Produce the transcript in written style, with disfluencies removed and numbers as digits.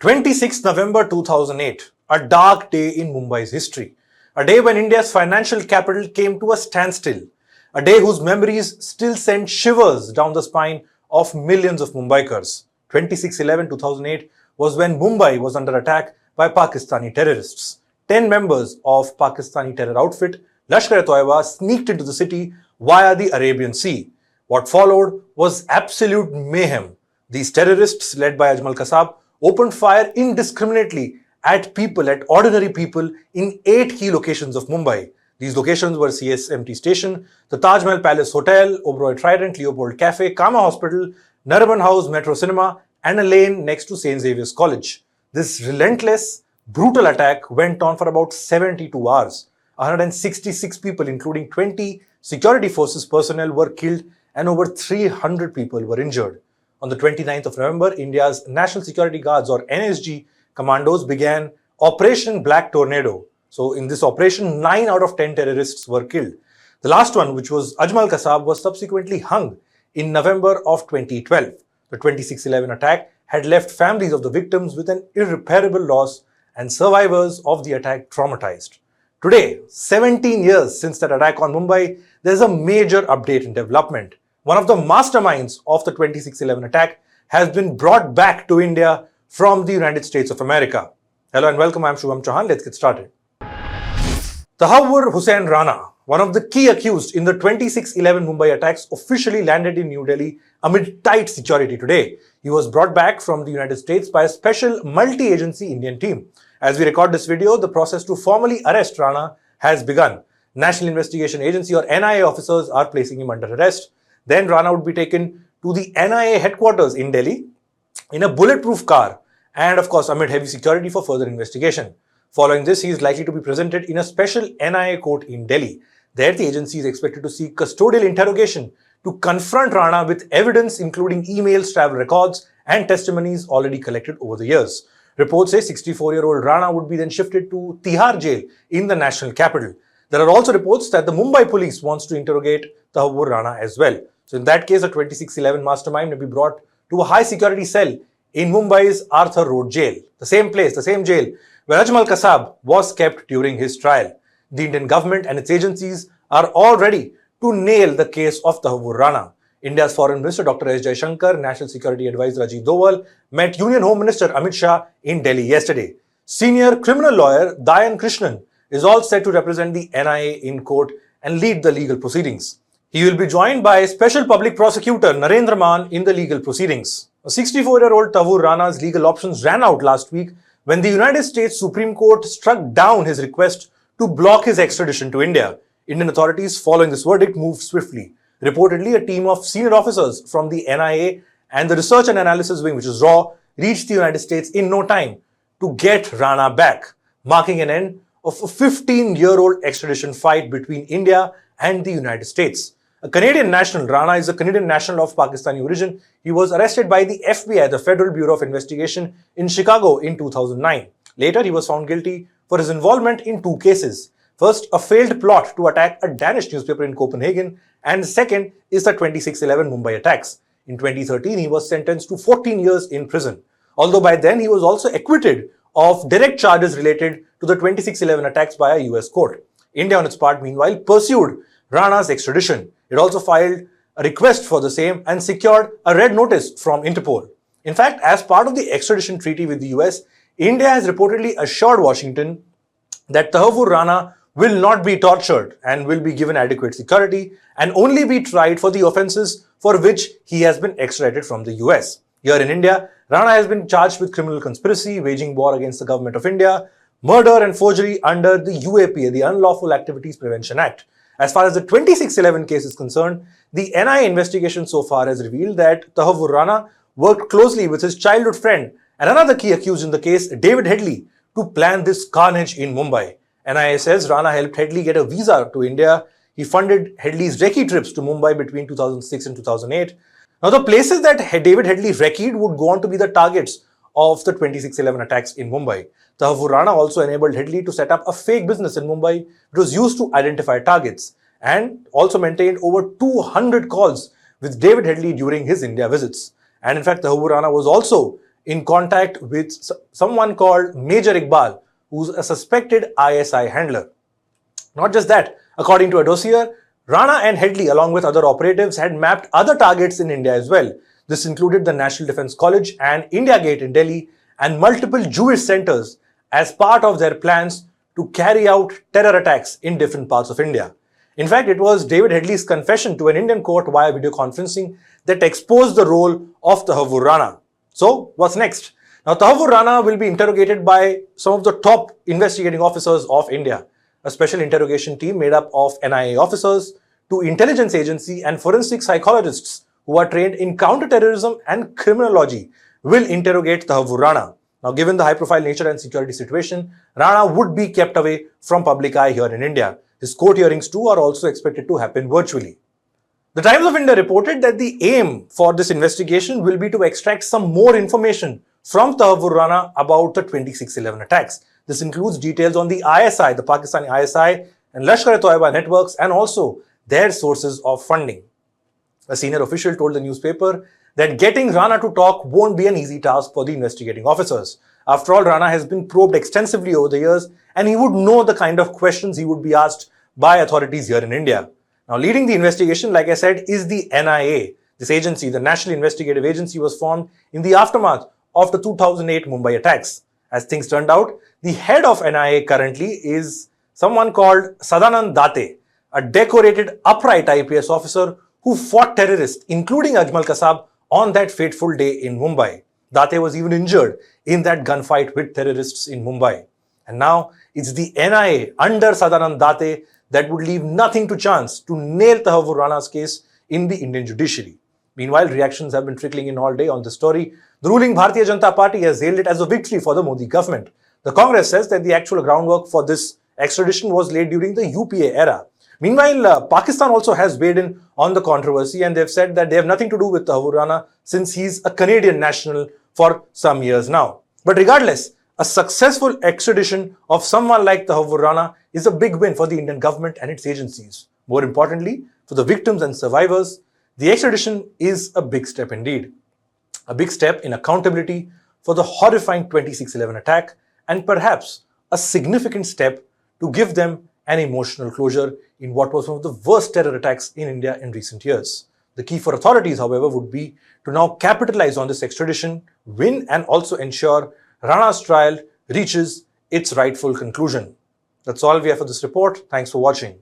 26 November 2008, a dark day in Mumbai's history. A day when India's financial capital came to a standstill. A day whose memories still send shivers down the spine of millions of Mumbaikars. 26/11/2008 was when Mumbai was under attack by Pakistani terrorists. 10 members of Pakistani terror outfit Lashkar-e-Toiba sneaked into the city via the Arabian Sea. What followed was absolute mayhem. These terrorists, led by Ajmal Kasab, opened fire indiscriminately at ordinary people in 8 key locations of Mumbai. These locations were CSMT Station, the Taj Mahal Palace Hotel, Oberoi Trident, Leopold Cafe, Kama Hospital, Nariman House, Metro Cinema, and a lane next to St. Xavier's College. This relentless, brutal attack went on for about 72 hours. 166 people, including 20 security forces personnel, were killed and over 300 people were injured. On the 29th of November, India's National Security Guards or NSG commandos began Operation Black Tornado. So in this operation, 9 out of 10 terrorists were killed. The last one, which was Ajmal Kasab, was subsequently hung in November of 2012. The 26/11 attack had left families of the victims with an irreparable loss and survivors of the attack traumatized. Today, 17 years since that attack on Mumbai, there's a major update in development. One of the masterminds of the 26/11 attack has been brought back to India from the United States of America. Hello and welcome, I'm Shubham Chauhan. Let's get started. Tahawwur Rana, one of the key accused in the 26/11 Mumbai attacks, officially landed in New Delhi amid tight security today. He was brought back from the United States by a special multi-agency Indian team. As we record this video, the process to formally arrest Rana has begun. National Investigation Agency or NIA officers are placing him under arrest. Then Rana would be taken to the NIA headquarters in Delhi in a bulletproof car and of course amid heavy security for further investigation. Following this, he is likely to be presented in a special NIA court in Delhi. There, the agency is expected to seek custodial interrogation to confront Rana with evidence including emails, travel records and testimonies already collected over the years. Reports say 64-year-old Rana would be then shifted to Tihar jail in the national capital. There are also reports that the Mumbai police wants to interrogate Tahawwur Rana as well. So in that case, a 26/11 mastermind may be brought to a high security cell in Mumbai's Arthur Road jail, the same place, the same jail where Ajmal Kasab was kept during his trial. The Indian government and its agencies are all ready to nail the case of Tahawwur Rana. India's Foreign Minister Dr. S. Jaishankar, National Security Advisor Ajit Doval met Union Home Minister Amit Shah in Delhi yesterday. Senior criminal lawyer Dayan Krishnan is all set to represent the NIA in court and lead the legal proceedings. He will be joined by Special Public Prosecutor Narendra Maan in the legal proceedings. A 64-year-old Tahawwur Rana's legal options ran out last week when the United States Supreme Court struck down his request to block his extradition to India. Indian authorities, following this verdict, moved swiftly. Reportedly, a team of senior officers from the NIA and the Research and Analysis Wing, which is RAW, reached the United States in no time to get Rana back, marking an end of a 15-year-old extradition fight between India and the United States. A Canadian national, Rana is a Canadian national of Pakistani origin. He was arrested by the FBI, the Federal Bureau of Investigation, in Chicago in 2009. Later, he was found guilty for his involvement in 2 cases. First, a failed plot to attack a Danish newspaper in Copenhagen, and second is the 26/11 Mumbai attacks. In 2013, he was sentenced to 14 years in prison. Although by then, he was also acquitted of direct charges related to the 26/11 attacks by a US court. India, on its part, meanwhile, pursued Rana's extradition. It also filed a request for the same and secured a red notice from Interpol. In fact, as part of the extradition treaty with the US, India has reportedly assured Washington that Tahawwur Rana will not be tortured and will be given adequate security and only be tried for the offenses for which he has been extradited from the US. Here in India, Rana has been charged with criminal conspiracy, waging war against the government of India, murder and forgery under the UAP, the Unlawful Activities Prevention Act. As far as the 26/11 case is concerned, the NIA investigation so far has revealed that Tahawwur Rana worked closely with his childhood friend and another key accused in the case, David Headley, to plan this carnage in Mumbai. NIA says Rana helped Headley get a visa to India. He funded Headley's recce trips to Mumbai between 2006 and 2008. Now, the places that David Headley recceed would go on to be the targets of the 26/11 attacks in Mumbai. Tahawwur Rana also enabled Headley to set up a fake business in Mumbai, which was used to identify targets, and also maintained over 200 calls with David Headley during his India visits. And in fact, Tahawwur Rana was also in contact with someone called Major Iqbal, who's a suspected ISI handler. Not just that, according to a dossier, Rana and Headley, along with other operatives, had mapped other targets in India as well. This included the National Defence College and India Gate in Delhi and multiple Jewish centers as part of their plans to carry out terror attacks in different parts of India. In fact, it was David Headley's confession to an Indian court via video conferencing that exposed the role of Tahawwur Rana. So, what's next? Now, Tahawwur Rana will be interrogated by some of the top investigating officers of India. A special interrogation team made up of NIA officers, two intelligence agency and forensic psychologists who are trained in counter-terrorism and criminology will interrogate Tahawwur Rana. Now, given the high-profile nature and security situation, Rana would be kept away from public eye here in India. His court hearings too are also expected to happen virtually. The Times of India reported that the aim for this investigation will be to extract some more information from Tahawwur Rana about the 26/11 attacks. This includes details on the ISI, the Pakistani ISI and Lashkar-e-Toiba networks, and also their sources of funding. A senior official told the newspaper that getting Rana to talk won't be an easy task for the investigating officers. After all, Rana has been probed extensively over the years, and he would know the kind of questions he would be asked by authorities here in India. Now, leading the investigation, like I said, is the NIA. This agency, the National Investigative Agency, was formed in the aftermath of the 2008 Mumbai attacks. As things turned out, the head of NIA currently is someone called Sadanand Date, a decorated upright IPS officer who fought terrorists, including Ajmal Kasab, on that fateful day in Mumbai. Date was even injured in that gunfight with terrorists in Mumbai. And now it's the NIA under Sadanand Date that would leave nothing to chance to nail Tahawwur Rana's case in the Indian judiciary. Meanwhile, reactions have been trickling in all day on the story. The ruling Bharatiya Janata Party has hailed it as a victory for the Modi government. The Congress says that the actual groundwork for this extradition was laid during the UPA era. Meanwhile, Pakistan also has weighed in on the controversy, and they've said that they have nothing to do with Tahawwur Rana since he's a Canadian national for some years now. But regardless, a successful extradition of someone like Tahawwur Rana is a big win for the Indian government and its agencies. More importantly, for the victims and survivors, the extradition is a big step indeed. A big step in accountability for the horrifying 26/11 attack, and perhaps a significant step to give them an emotional closure in what was one of the worst terror attacks in India in recent years. The key for authorities, however, would be to now capitalize on this extradition, win, and also ensure Rana's trial reaches its rightful conclusion. That's all we have for this report. Thanks for watching.